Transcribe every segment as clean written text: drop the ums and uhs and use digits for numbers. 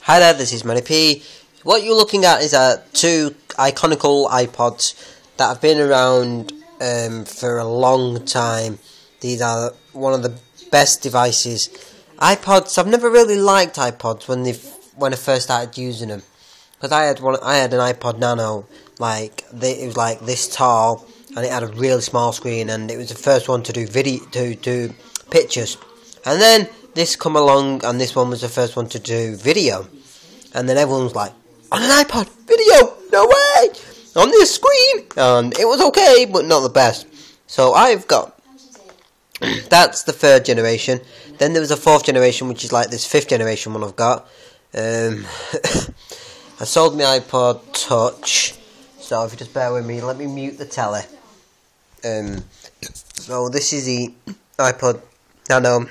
Hi there, this is Manny P. What you're looking at is two iconical iPods that have been around for a long time. These are one of the best devices. iPods, I've never really liked iPods when I first started using them, because I had an iPod Nano, it was like this tall, and it had a really small screen, and it was the first one to do do pictures. And then this come along, and this one was the first one to do video. And then everyone was like, on an iPod, video, no way, on this screen. And it was okay, but not the best. So I've got, that's the third generation. Then there was a fourth generation, which is like this fifth generation one I've got. I sold my iPod Touch. So if you just bear with me, let me mute the telly. So this is the iPod Nano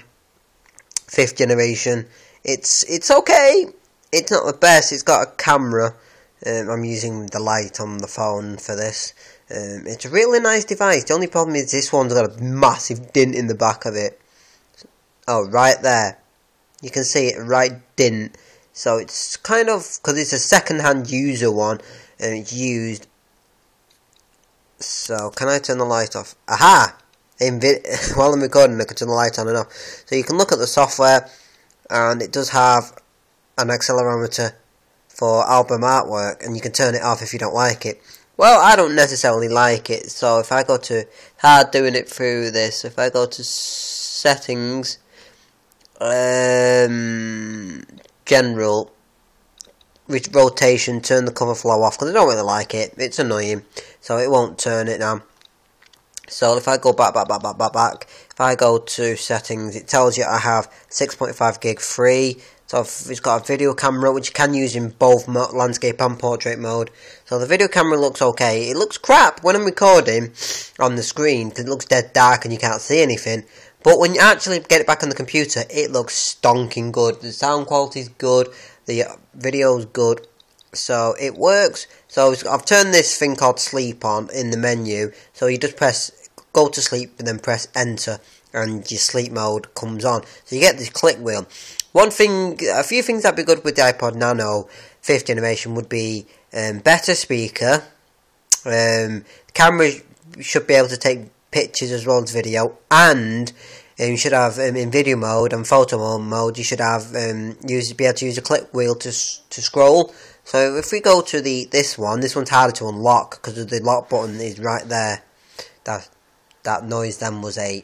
5th generation. It's okay. It's not the best. It's got a camera. I'm using the light on the phone for this. It's a really nice device. The only problem is this one's got a massive dent in the back of it. Oh, right there. You can see it, right dent. So it's kind of, because it's a second-hand user one, and it's used. So can I turn the light off? Aha! While I'm recording, I can turn the light on and off. So you can look at the software, and it does have an accelerometer for album artwork, and you can turn it off if you don't like it. Well, I don't necessarily like it, so if I go to hard doing it through this, if I go to settings, general, with rotation, turn the cover flow off, because I don't really like it. It's annoying, so it won't turn it now. So if I go back, if I go to settings, it tells you I have 6.5 gig free. So it's got a video camera, which you can use in both landscape and portrait mode. So the video camera looks okay. It looks crap when I'm recording on the screen, because it looks dead dark and you can't see anything. But when you actually get it back on the computer, it looks stonking good. The sound quality's good, the video's good. So it works. So I've turned this thing called sleep on in the menu. So you just press go to sleep and then press enter, and your sleep mode comes on. So you get this click wheel. A few things that'd be good with the iPod Nano 5th generation would be better speaker. Camera should be able to take pictures as well as video, and you should have in video mode and photo mode. You should have be able to use a click wheel to scroll. So if we go to this one's harder to unlock because the lock button is right there. That noise then was a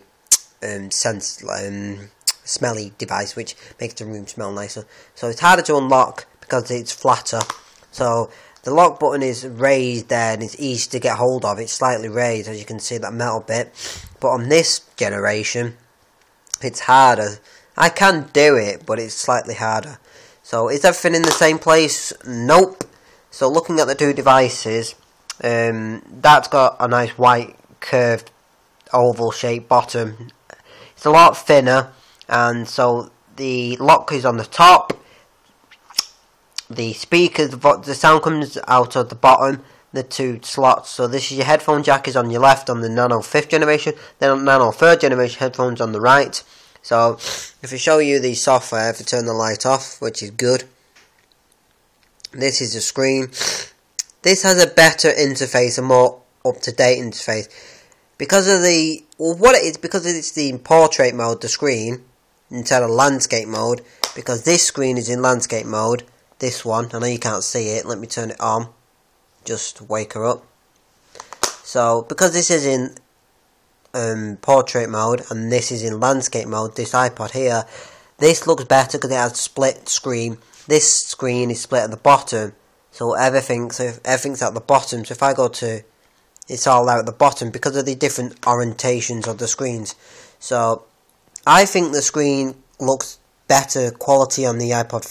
smelly device, which makes the room smell nicer. So it's harder to unlock because it's flatter. So the lock button is raised there, and it's easy to get hold of. It's slightly raised, as you can see, that metal bit. But on this generation, it's harder. I can do it, but it's slightly harder. So is everything in the same place? Nope. So looking at the two devices, that's got a nice white curved oval shaped bottom. It's a lot thinner, and so the lock is on the top. The speakers, the sound comes out of the bottom, the two slots. So this is your headphone jack is on your left on the Nano 5th generation, then on Nano 3rd generation headphones on the right. So if I show you the software, if I turn the light off, which is good, this is the screen. This has a better interface, a more up-to-date interface. Because of because it's the portrait mode, the screen, instead of landscape mode, because this screen is in landscape mode, this one, I know you can't see it, let me turn it on, just wake her up. So, because this is in portrait mode, and this is in landscape mode, this iPod here, this looks better because it has split screen. This screen is split at the bottom, so everything's at the bottom. So if I go to, it's all out at the bottom because of the different orientations of the screens. So I think the screen looks better quality on the iPod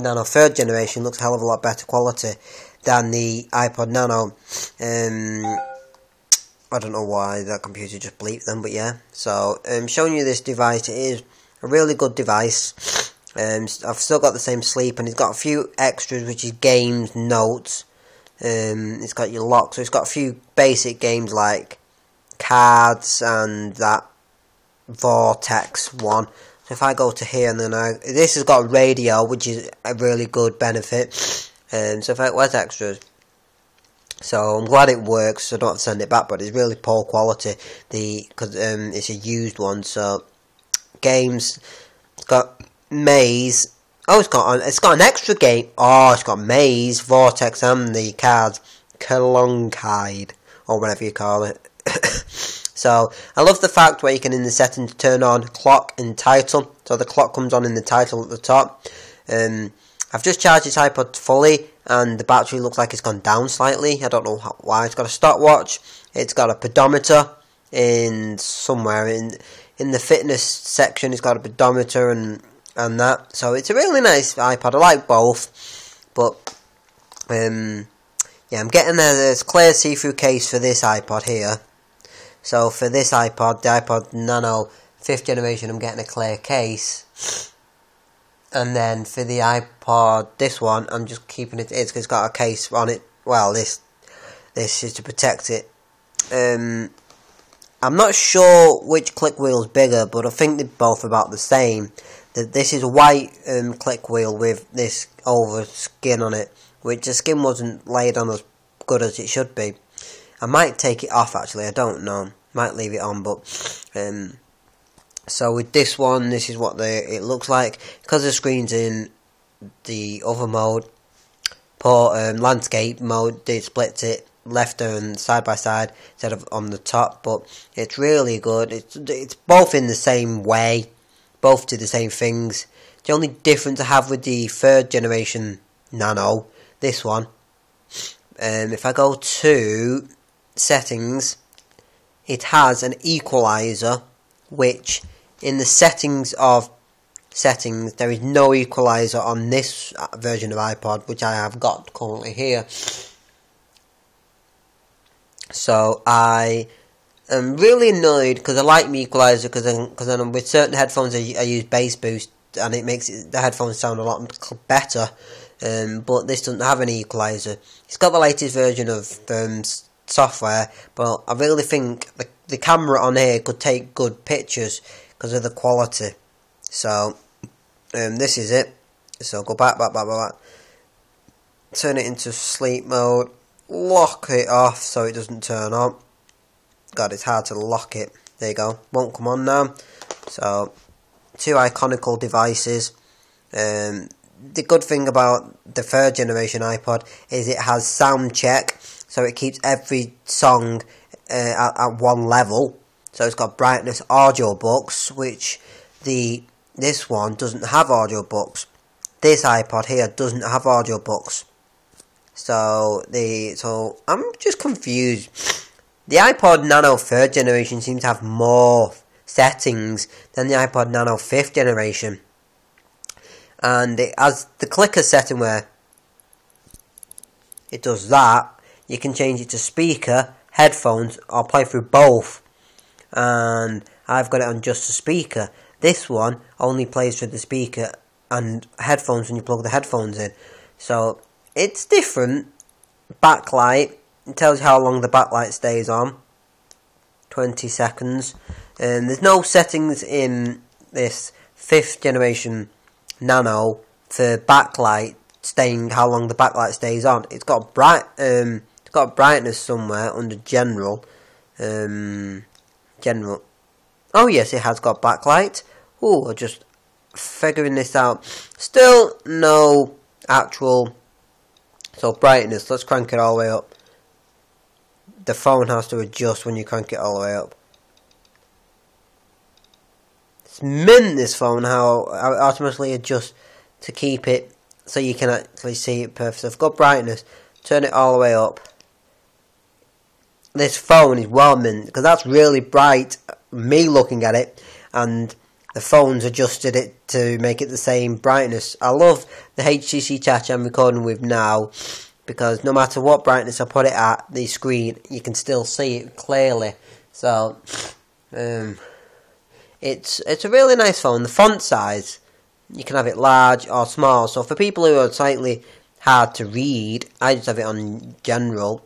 Nano 3rd generation. Looks a hell of a lot better quality than the iPod Nano. I don't know why that computer just bleeped them, but yeah. So showing you this device. It is a really good device. I've still got the same sleep, and it's got a few extras, which is games, notes. It's got your lock, so it's got a few basic games like cards and that Vortex one. So So if I go to here and then this has got a radio, which is a really good benefit. So where's extras? So I'm glad it works, so I don't have to send it back, but it's really poor quality, because it's a used one. So games, it's got Maze. Oh, it's got an extra game. Oh, it's got Maze, Vortex, and the cards Kelongide, or whatever you call it. So I love the fact where you can, in the settings, turn on clock and title. So the clock comes on in the title at the top. I've just charged this iPod fully, and the battery looks like it's gone down slightly. I don't know why. It's got a stopwatch. It's got a pedometer somewhere in the fitness section. It's got a pedometer and that. So it's a really nice iPod. I like both, but yeah, I'm getting there. There's clear see-through case for this iPod here. So for this iPod, the iPod Nano 5th generation, I'm getting a clear case. And then for the iPod, this one, I'm just keeping it. It's got a case on it. Well, this is to protect it. I'm not sure which click wheel is bigger, but I think they're both about the same. This is a white click wheel with this over skin on it, which the skin wasn't laid on as good as it should be. I might take it off, actually, I don't know. Might leave it on, but so with this one, this is what it looks like. Because the screen's in the other mode, landscape mode, they split it left and side by side instead of on the top. But it's really good. It's both in the same way, both do the same things. The only difference I have with the 3rd generation Nano, this one, if I go to settings, it has an equalizer, which in the settings there is no equalizer on this version of iPod, which I have got currently here. So I am really annoyed, because I like my equalizer, because then with certain headphones I use bass boost, and it makes the headphones sound a lot better. But this doesn't have an equalizer. It's got the latest version of software, but I really think the camera on here could take good pictures because of the quality. So this is it. So go back, turn it into sleep mode, lock it off so it doesn't turn on. God, it's hard to lock it. There you go, won't come on now. So 2 iconical devices. The good thing about the 3rd generation iPod is it has sound check, so it keeps every song at one level. So it's got brightness audiobooks, which this one doesn't have audiobooks. This iPod here doesn't have audiobooks. So I'm just confused. The iPod Nano 3rd generation seems to have more settings than the iPod Nano 5th generation. And it has the clicker setting where it does that. You can change it to speaker, headphones, or play through both. And I've got it on just the speaker. This one only plays through the speaker and headphones when you plug the headphones in. So it's different. Backlight. It tells you how long the backlight stays on. 20 seconds. And there's no settings in this 5th generation Nano for backlight staying, how long the backlight stays on. It's got brightness somewhere under general. General. Oh yes, it has got backlight. Oh, I'm just figuring this out. Still no actual. So brightness. Let's crank it all the way up. The phone has to adjust when you crank it all the way up. It's mint, this phone, how it automatically adjusts to keep it so you can actually see it perfectly. I've got brightness, turn it all the way up. This phone is well mint, because that's really bright, me looking at it, and the phone's adjusted it to make it the same brightness. I love the HTC Touch I'm recording with now, because no matter what brightness I put it at, the screen, you can still see it clearly. So, it's a really nice phone. The font size, you can have it large or small. So for people who are slightly hard to read, I just have it on general.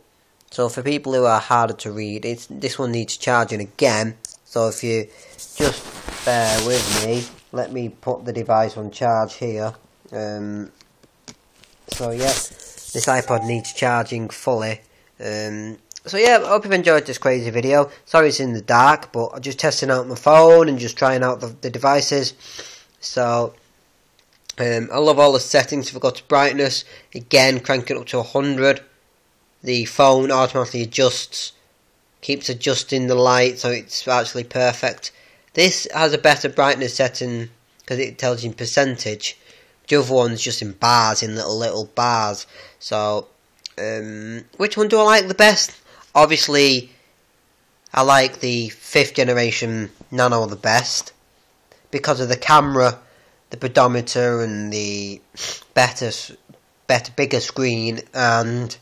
So for people who are harder to read, this one needs charging again. So if you just bear with me. let me put the device on charge here. So yeah, this iPod needs charging fully. So yeah, I hope you've enjoyed this crazy video. Sorry it's in the dark, but I'm just testing out my phone and just trying out the devices. So I love all the settings. If I go to brightness, again crank it up to 100. The phone automatically adjusts, keeps adjusting the light so it's actually perfect. This has a better brightness setting because it tells you in percentage. The other one's just in bars, in little bars. So which one do I like the best? Obviously I like the 5th generation Nano the best because of the camera, the pedometer, and the bigger screen, and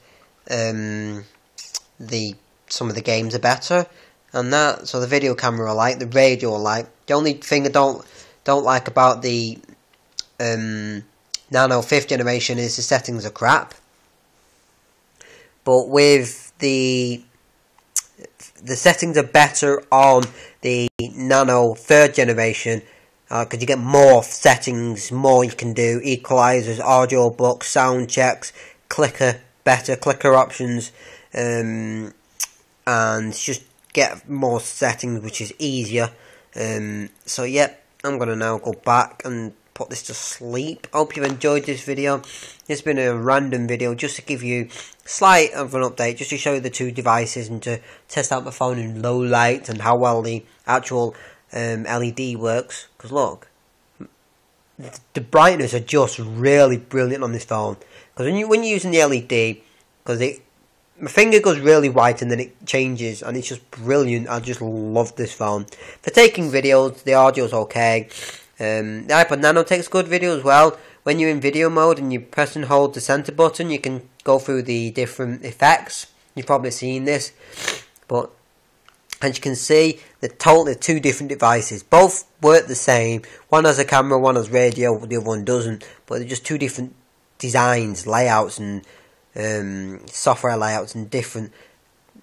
some of the games are better, and that. So the video camera I like, the radio I like. The only thing I don't like about the Nano 5th generation is the settings are crap. But with the settings are better on the Nano 3rd generation. Because you get more settings, more you can do, equalizers, audio books, sound checks, better clicker options, and just get more settings, which is easier. So yeah, I'm going to now go back and put this to sleep. Hope you've enjoyed this video. It's been a random video just to give you slight of an update, just to show you the two devices and to test out my phone in low light and how well the actual LED works. Because look, the brightness are just really brilliant on this phone. Because when you're using the LED, because my finger goes really white and then it changes, and it's just brilliant. I just love this phone. For taking videos, the audio's okay. The iPod Nano takes good video as well. When you're in video mode and you press and hold the center button, you can go through the different effects. You've probably seen this, but as you can see, they're totally two different devices. Both work the same. One has a camera, one has radio, the other one doesn't. But they're just two different designs, layouts, and software layouts, and different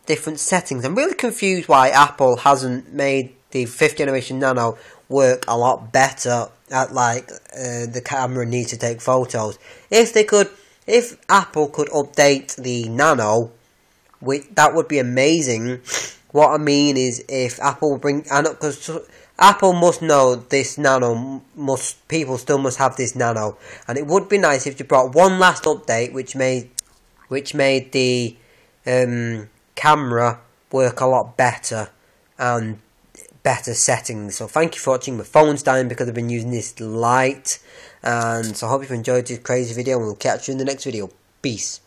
settings. I'm really confused why Apple hasn't made the 5th generation Nano work a lot better at the camera needs to take photos. If Apple could update the Nano, that would be amazing. What I mean is, if Apple because Apple must know this Nano, people still must have this Nano, and it would be nice if they brought one last update which made the camera work a lot better and better settings. So thank you for watching. My phone's dying because I've been using this light, and so I hope you've enjoyed this crazy video, and we'll catch you in the next video. Peace.